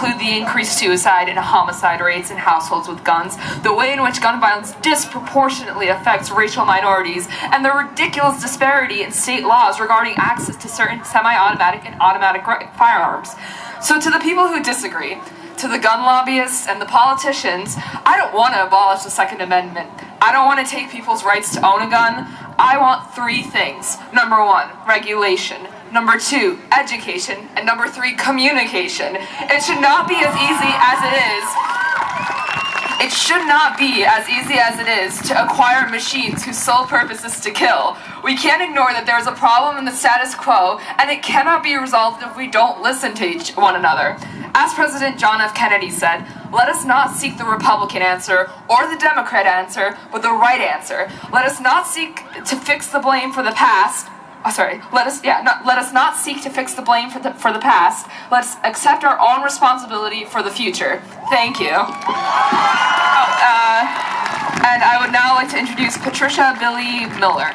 include the increased suicide and homicide rates in households with guns, the way in which gun violence disproportionately affects racial minorities, and the ridiculous disparity in state laws regarding access to certain semi-automatic and automatic firearms. So to the people who disagree, to the gun lobbyists and the politicians, I don't want to abolish the Second Amendment. I don't want to take people's rights to own a gun. I want three things. Number one, regulation. Number two, education. And number three, communication. It should not be as easy as it is. It should not be as easy as it is to acquire machines whose sole purpose is to kill. We can't ignore that there is a problem in the status quo, and it cannot be resolved if we don't listen to one another. As President John F. Kennedy said, let us not seek the Republican answer or the Democrat answer, but the right answer. Let us not seek to fix the blame for the past. Let us not seek to fix the blame for the past. Let's accept our own responsibility for the future. Thank you. And I would now like to introduce Patricia Billy Miller.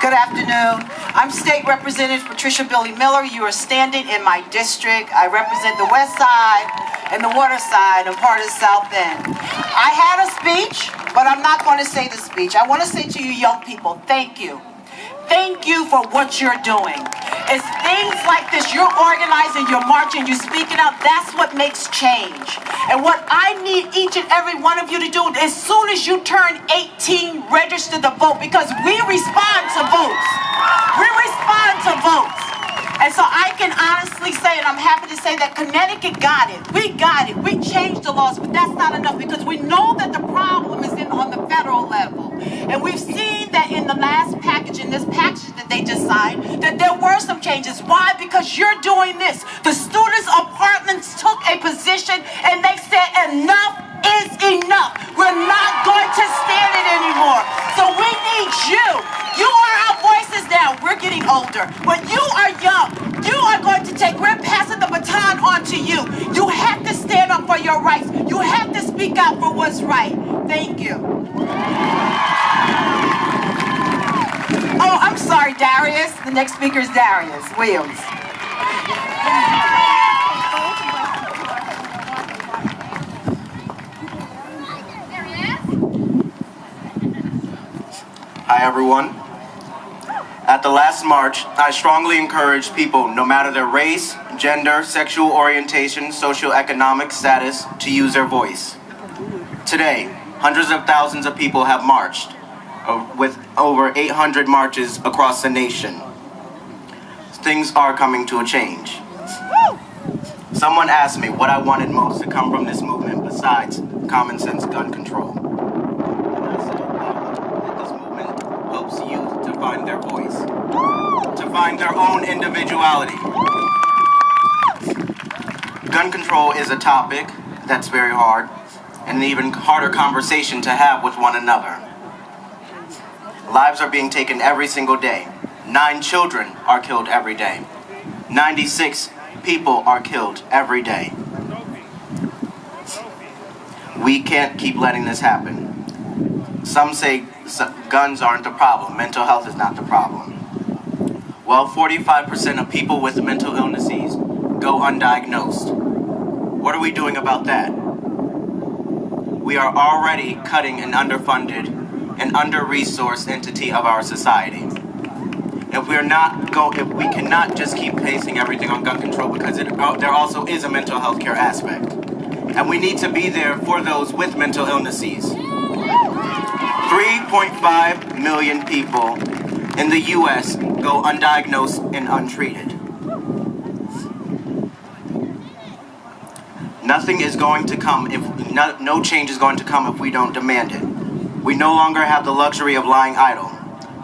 Good afternoon. I'm State Representative Patricia Billy Miller. You are standing in my district. I represent the West Side and the Water Side and part of South End. I had a speech, but I'm not going to say the speech. I want to say to you young people, thank you. Thank you for what you're doing. It's things like this, you're organizing, you're marching, you're speaking out, that's what makes change. And what I need each and every one of you to do, as soon as you turn 18, register to vote, because we respond to votes. We respond to votes. And so I can honestly say, and I'm happy to say that Connecticut got it. We got it. We changed the laws, but that's not enough because we know that the problem is on the federal level. And we've seen that in the last package, in this package that they just signed, that there were some changes. Why? Because you're doing this. The students' apartments took a position and they said enough is enough. We're not going to stand it anymore. So we need you. You are our voices now. We're getting older. When you are young, you are going to we're passing the baton on to you. You have to stand up for your rights. You have to speak out for what's right. Thank you. Oh, I'm sorry, Darius. The next speaker is Darius Williams. Hi, everyone. At the last march, I strongly encourage people, no matter their race, gender, sexual orientation, socioeconomic status, to use their voice. Today, hundreds of thousands of people have marched, with over 800 marches across the nation. Things are coming to a change. Someone asked me what I wanted most to come from this movement besides common sense gun control. And I said that this movement helps youth to find their voice, to find their own individuality. Gun control is a topic that's very hard, and an even harder conversation to have with one another. Lives are being taken every single day. 9 children are killed every day. 96 people are killed every day. We can't keep letting this happen. Some say guns aren't the problem, mental health is not the problem. Well, 45% of people with mental illnesses go undiagnosed. What are we doing about that? We are already cutting an underfunded and under-resourced entity of our society. If we cannot just keep basing everything on gun control because there also is a mental health care aspect. And we need to be there for those with mental illnesses. 3.5 million people in the U.S. go undiagnosed and untreated. Nothing is going to come no change is going to come if we don't demand it. We no longer have the luxury of lying idle.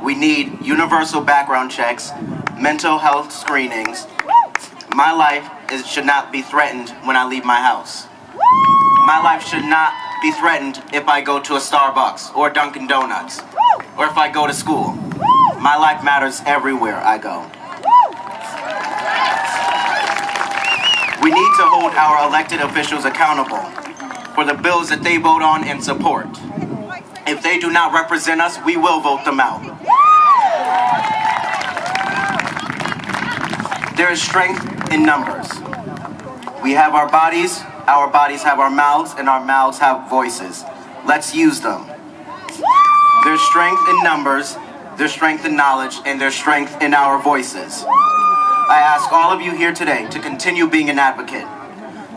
We need universal background checks, mental health screenings. My life should not be threatened when I leave my house. My life should not be threatened if I go to a Starbucks or Dunkin' Donuts, or if I go to school. My life matters everywhere I go. We need to hold our elected officials accountable for the bills that they vote on and support. If they do not represent us, we will vote them out. There is strength in numbers. We have our bodies have our mouths, and our mouths have voices. Let's use them. There's strength in numbers, there's strength in knowledge, and there's strength in our voices. I ask all of you here today to continue being an advocate,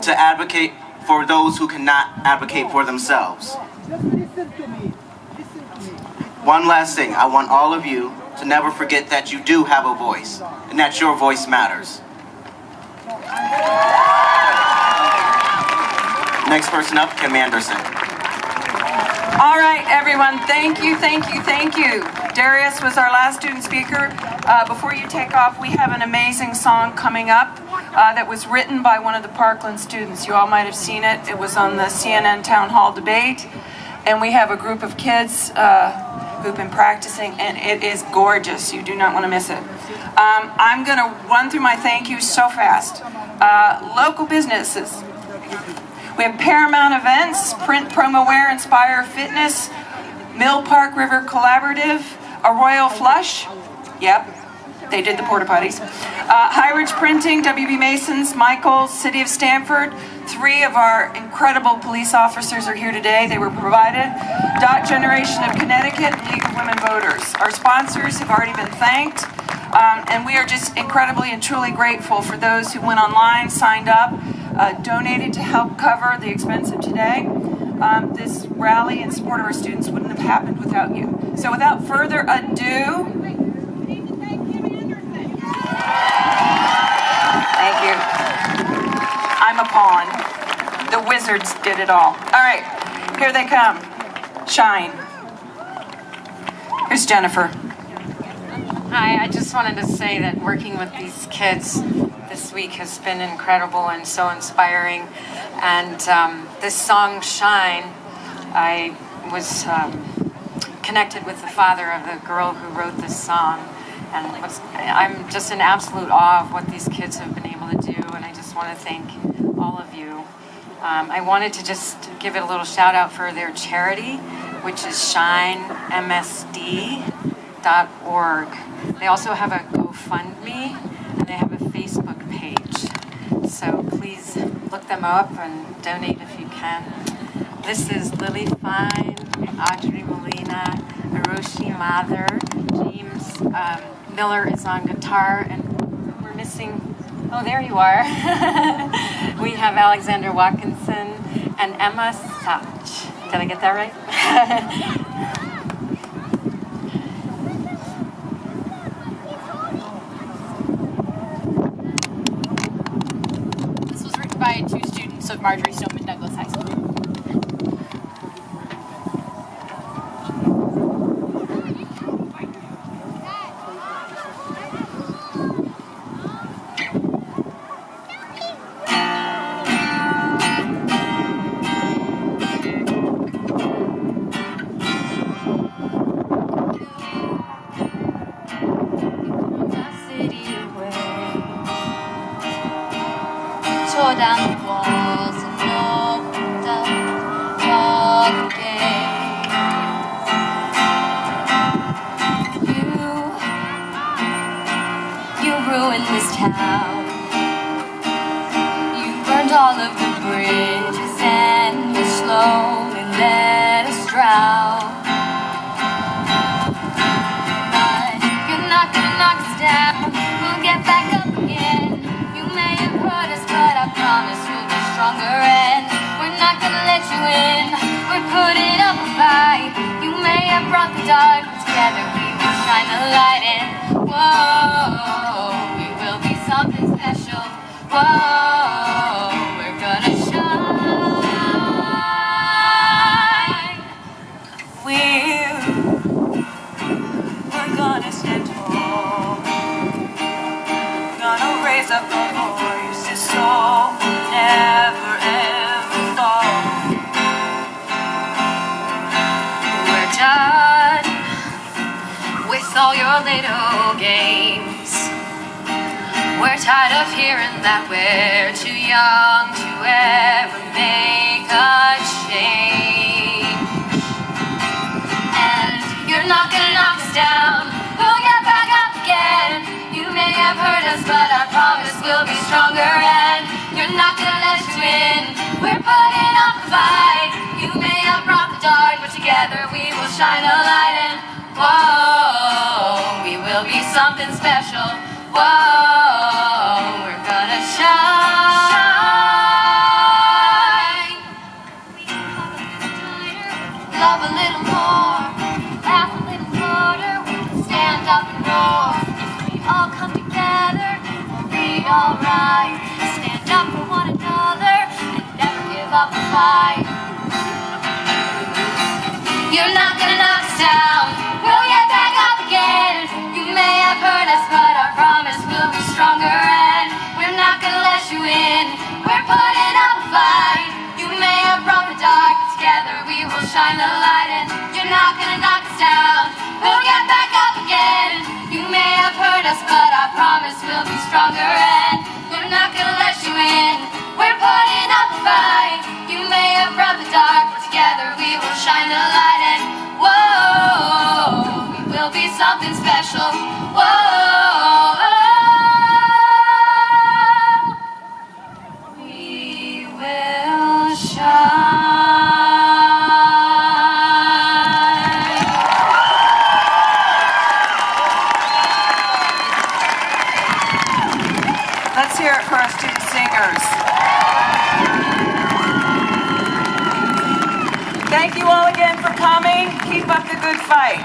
to advocate for those who cannot advocate for themselves. One last thing, I want all of you to never forget that you do have a voice, and that your voice matters. Next person up, Kim Anderson. All right, everyone, thank you. Darius was our last student speaker. Before you take off, we have an amazing song coming up that was written by one of the Parkland students. You all might have seen it. It was on the CNN Town Hall debate. And we have a group of kids who've been practicing, and it is gorgeous. You do not want to miss it. I'm going to run through my thank yous so fast. Local businesses. We have Paramount Events, Print Promoware, Inspire Fitness, Mill Park River Collaborative, A Royal Flush. Yep, they did the porta potties. High Ridge Printing, WB Masons, Michaels, City of Stamford. 3 of our incredible police officers are here today. They were provided. Dot Generation of Connecticut, League of Women Voters. Our sponsors have already been thanked. And we are just incredibly and truly grateful for those who went online, signed up, donated to help cover the expense of today. This rally in support of our students wouldn't have happened without you. So without further ado, thank you. I'm a pawn. The wizards did it all. All right, here they come. Shine. Here's Jennifer. Hi, I just wanted to say that working with these kids this week has been incredible and so inspiring. And this song, Shine, I was connected with the father of the girl who wrote this song. And I'm just in absolute awe of what these kids have been able to do. And I just want to thank all of you. I wanted to just give it a little shout out for their charity, which is shinemsd.org. They also have a GoFundMe, and they have a Facebook page. So please look them up and donate if you can. This is Lily Fine, Audrey Molina, Hiroshi Mather, James Miller is on guitar, and we're missing, oh, there you are. We have Alexander Watkinson and Emma Sach. Did I get that right? By 2 students of Marjorie Stoneman Douglas High School. Tore down the walls and opened up all the gates. You ruined this town. You burned all of the bridges and you slowly let us drown. But you're not gonna knock us down. We'll get back up again. You may have hurt us, but I promise we'll be stronger, and we're not gonna let you in. We're putting up a fight. You may have brought the dark, but together we will shine the light in. Whoa, we will be something special. Whoa, we're gonna shine. We're gonna stand tall. Gonna raise up our voices so we'll never ever fall. We're done with all your little games. We're tired of hearing that we're too young to ever make a change. And you're not gonna knock us down. We'll get back up again. You may have hurt us, but I promise fight. You may have brought the dark, but together we will shine a light and whoa, we will be something special. Whoa, we're gonna shine. Love a little more, laugh a little harder, stand up and roar. We all come together, we'll be alright. Stand up for one another and never give up the fight. You're not gonna knock us down, we'll get back up again. You may have hurt us, but I promise we'll be stronger. And we're not gonna let you in, we're putting up a fight. You may have brought the dark, but together we will shine the light. And you're not gonna knock us down, we'll get back up again. You may have hurt us, but I promise we'll be stronger. And we're not gonna let you in, we're putting up a fight. You may have brought the dark, but together we will shine the light. And whoa, we will be something special. Whoa, we will shine. Let's hear it for our student singers. Thank you all again for coming. Keep up the good fight.